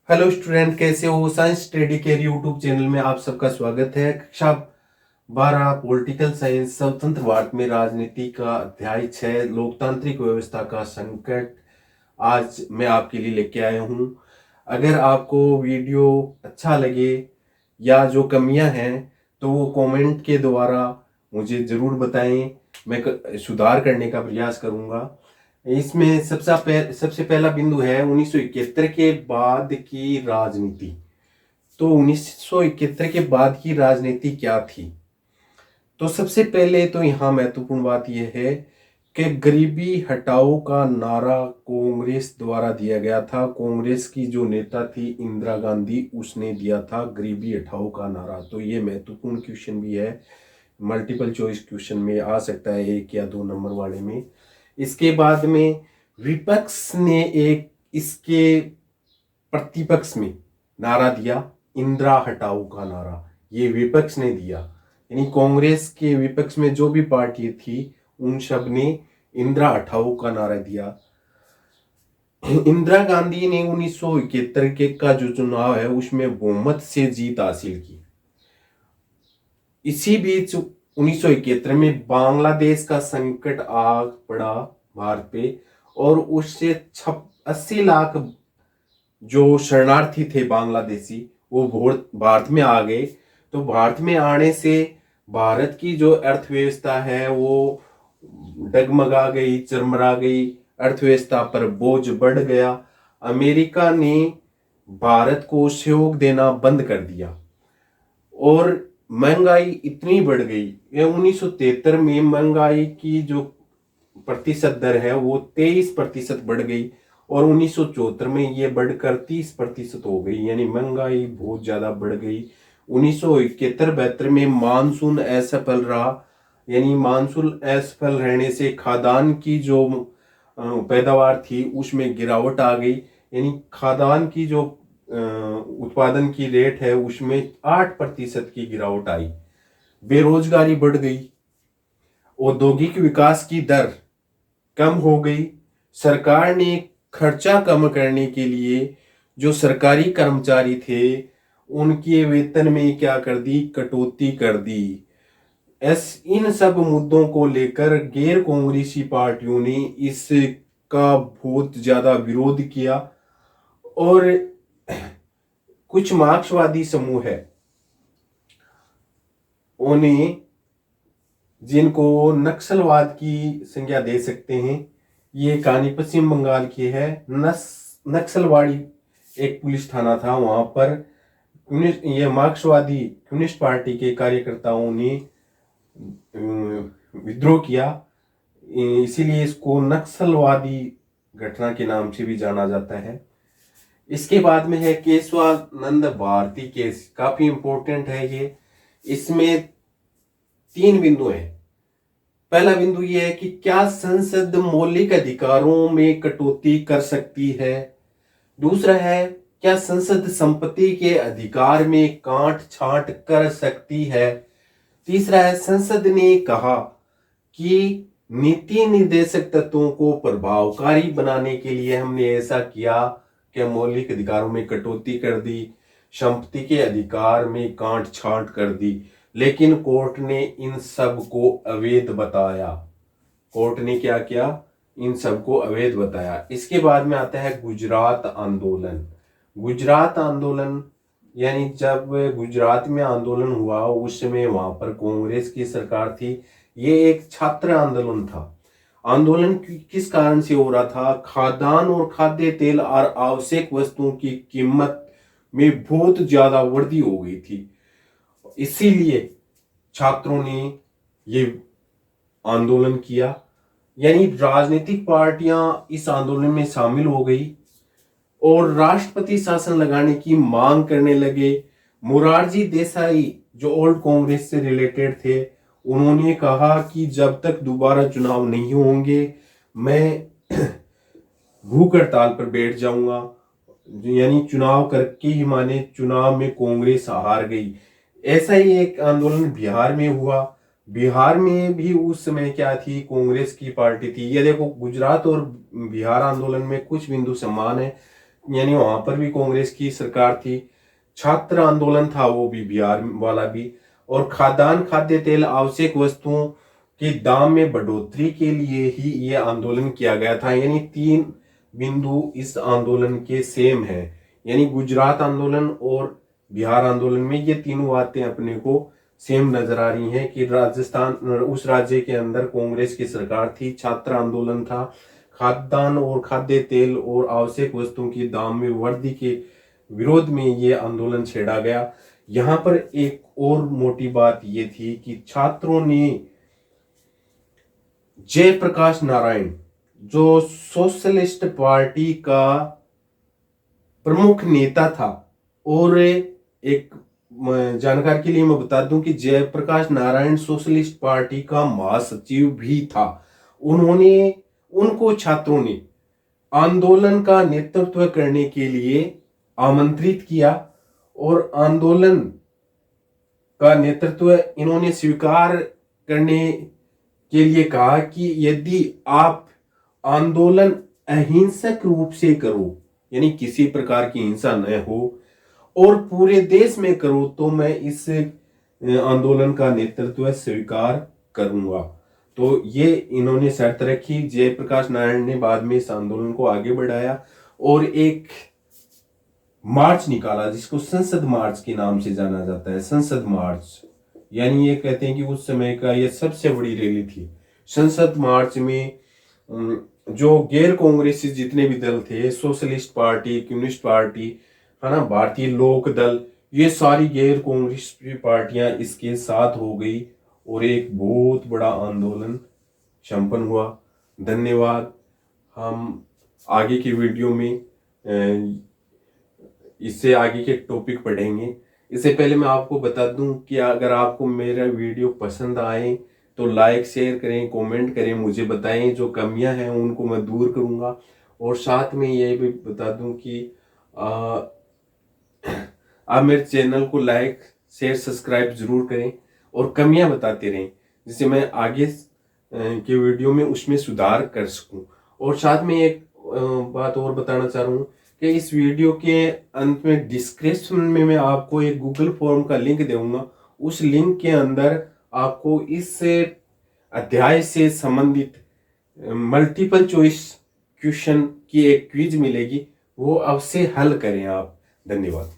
Hello student, कैसे हो? Science study care YouTube channel में आप सबका स्वागत है। कक्षा 12 पॉलिटिकल साइंस स्वतंत्र भारत में राजनीति का अध्याय 6 लोकतांत्रिक व्यवस्था का संकट आज मैं आपके लिए लेके आया हूँ। अगर आपको वीडियो अच्छा लगे या जो कमियां हैं तो वो कमेंट के द्वारा मुझे ज़रूर बताएं। मैं सुधार करने का प्रयास करूँगा। इसमें सबसे पहला बिंदु है 1971 के बाद की राजनीति। तो 1971 के बाद की राजनीति क्या थी? तो सबसे पहले तो यहाँ महत्वपूर्ण बात यह है कि गरीबी हटाओ का नारा कांग्रेस द्वारा दिया गया था। कांग्रेस की जो नेता थी इंदिरा गांधी, उसने दिया था गरीबी हटाओ का नारा। तो ये महत्वपूर्ण क्वेश्चन भी है, मल्टीपल चॉइस क्वेश्चन में आ सकता है, 1 या 2 नंबर वाले में। इसके बाद में विपक्ष ने एक इसके प्रतिपक्ष में नारा दिया, इंदिरा हटाओ का नारा। ये विपक्ष ने दिया, यानी कांग्रेस के विपक्ष में जो भी पार्टी थी उन सब ने इंदिरा हटाओ का नारा दिया। इंदिरा गांधी ने 1971 के का जो चुनाव है उसमें बहुमत से जीत हासिल की। इसी बीच 1971 में बांग्लादेश का संकट आ पड़ा भारत पे, और उससे 80 लाख जो शरणार्थी थे बांग्लादेशी वो भारत में आ गए। तो भारत में आने से भारत की जो अर्थव्यवस्था है वो डगमगा गई, चरमरा गई। अर्थव्यवस्था पर बोझ बढ़ गया। अमेरिका ने भारत को सहयोग देना बंद कर दिया और महंगाई इतनी बढ़ गई। ये 1973 में महंगाई की जो प्रतिशत दर है वो 23% बढ़ गई और 1974 में ये बढ़कर 30% हो गई, यानी महंगाई बहुत ज्यादा बढ़ गई। 1971-72 में मानसून असफल रहा, यानी मानसून असफल रहने से खाद्यान्न की जो पैदावार थी उसमें गिरावट आ गई, यानी खाद्यान्न की जो उत्पादन की रेट है उसमें 8% की गिरावट आई। बेरोजगारी बढ़ गई, औद्योगिक विकास की दर कम हो गई। सरकार ने खर्चा कम करने के लिए जो सरकारी कर्मचारी थे उनके वेतन में क्या कर दी? कटौती कर दी। इन सब मुद्दों को लेकर गैर कांग्रेसी पार्टियों ने इसका बहुत ज्यादा विरोध किया और कुछ मार्क्सवादी समूह है उन्हें, जिनको नक्सलवाद की संज्ञा दे सकते हैं, ये कहानी पश्चिम बंगाल की है। नक्सलवाड़ी एक पुलिस थाना था, वहां पर ये मार्क्सवादी कम्युनिस्ट पार्टी के कार्यकर्ताओं ने विद्रोह किया, इसीलिए इसको नक्सलवादी घटना के नाम से भी जाना जाता है। इसके बाद में है केशवानंद भारती केस, काफी इंपॉर्टेंट है ये। इसमें 3 बिंदु हैं। पहला बिंदु यह है कि क्या संसद मौलिक अधिकारों में कटौती कर सकती है। दूसरा है, क्या संसद संपत्ति के अधिकार में काट छांट कर सकती है। तीसरा है, संसद ने कहा कि नीति निर्देशक तत्वों को प्रभावकारी बनाने के लिए हमने ऐसा किया कि मौलिक अधिकारों में कटौती कर दी, संपत्ति के अधिकार में काट छांट कर दी, लेकिन कोर्ट ने इन सब को अवैध बताया। कोर्ट ने क्या किया? इन सब को अवैध बताया। इसके बाद में आता है गुजरात आंदोलन। गुजरात आंदोलन यानी जब गुजरात में आंदोलन हुआ उस समय वहां पर कांग्रेस की सरकार थी। ये एक छात्र आंदोलन था। आंदोलन किस कारण से हो रहा था? खाद्यान्न और खाद्य तेल और आवश्यक वस्तुओं की कीमत में बहुत ज्यादा वृद्धि हो गई थी, इसीलिए छात्रों ने ये आंदोलन किया, यानी राजनीतिक पार्टियां इस आंदोलन में शामिल हो गई और राष्ट्रपति शासन लगाने की मांग करने लगे। मोरारजी देसाई जो ओल्ड कांग्रेस से रिलेटेड थे, उन्होंने कहा कि जब तक दोबारा चुनाव नहीं होंगे मैं भूख हड़ताल पर बैठ जाऊंगा, यानी चुनाव करके ही माने चुनाव में कांग्रेस हार गई। ऐसा ही एक आंदोलन बिहार में हुआ। बिहार में भी उस समय क्या थी? कांग्रेस की पार्टी थी। ये देखो, गुजरात और बिहार आंदोलन में कुछ बिंदु समान है। यानी वहां पर भी कांग्रेस की सरकार थी। छात्र आंदोलन था वो भी बिहार वाला भी। और खाद्य तेल आवश्यक वस्तुओं के दाम में बढ़ोतरी के लिए ही ये आंदोलन किया गया था। यानी 3 बिंदु इस आंदोलन के सेम है। यानी गुजरात आंदोलन और बिहार आंदोलन में ये तीनों बातें अपने को सेम नजर आ रही हैं कि राजस्थान उस राज्य के अंदर कांग्रेस की सरकार थी, छात्र आंदोलन था, खाद्यान्न और खाद्य तेल और आवश्यक वस्तुओं की दाम में वृद्धि के विरोध में ये आंदोलन छेड़ा गया। यहां पर एक और मोटी बात ये थी कि छात्रों ने जयप्रकाश नारायण, जो सोशलिस्ट पार्टी का प्रमुख नेता था, और एक जानकारी के लिए मैं बता दूं कि जयप्रकाश नारायण सोशलिस्ट पार्टी का महासचिव भी था। उनको छात्रों ने आंदोलन का नेतृत्व करने के लिए आमंत्रित किया और आंदोलन का नेतृत्व इन्होंने स्वीकार करने के लिए कहा कि यदि आप आंदोलन अहिंसक रूप से करो, यानी किसी प्रकार की हिंसा न हो, और पूरे देश में करो, तो मैं इस आंदोलन का नेतृत्व स्वीकार करूंगा। तो ये इन्होंने शर्त रखी। जयप्रकाश नारायण ने बाद में इस आंदोलन को आगे बढ़ाया और एक मार्च निकाला जिसको संसद मार्च के नाम से जाना जाता है। संसद मार्च, यानी ये कहते हैं कि उस समय का ये सबसे बड़ी रैली थी। संसद मार्च में जो गैर कांग्रेसी जितने भी दल थे, सोशलिस्ट पार्टी, कम्युनिस्ट पार्टी, है ना, भारतीय लोक दल, ये सारी गैर कांग्रेसी पार्टियां इसके साथ हो गई और एक बहुत बड़ा आंदोलन संपन्न हुआ। धन्यवाद। हम आगे की वीडियो में इससे आगे के टॉपिक पढ़ेंगे। इससे पहले मैं आपको बता दूं कि अगर आपको मेरा वीडियो पसंद आए तो लाइक शेयर करें, कमेंट करें, मुझे बताएं। जो कमियां हैं उनको मैं दूर करूंगा। और साथ में ये भी बता दूं कि आप मेरे चैनल को लाइक शेयर सब्सक्राइब जरूर करें और कमियां बताते रहें, जिससे मैं आगे के वीडियो में उसमें सुधार कर सकूं। और साथ में एक बात और बताना चाह रहा हूं कि इस वीडियो के अंत में डिस्क्रिप्शन में मैं आपको एक गूगल फॉर्म का लिंक दूंगा। उस लिंक के अंदर आपको इस अध्याय से संबंधित मल्टीपल चॉइस क्वेश्चन की एक क्विज मिलेगी, वो अवश्य हल करें आप। धन्यवाद।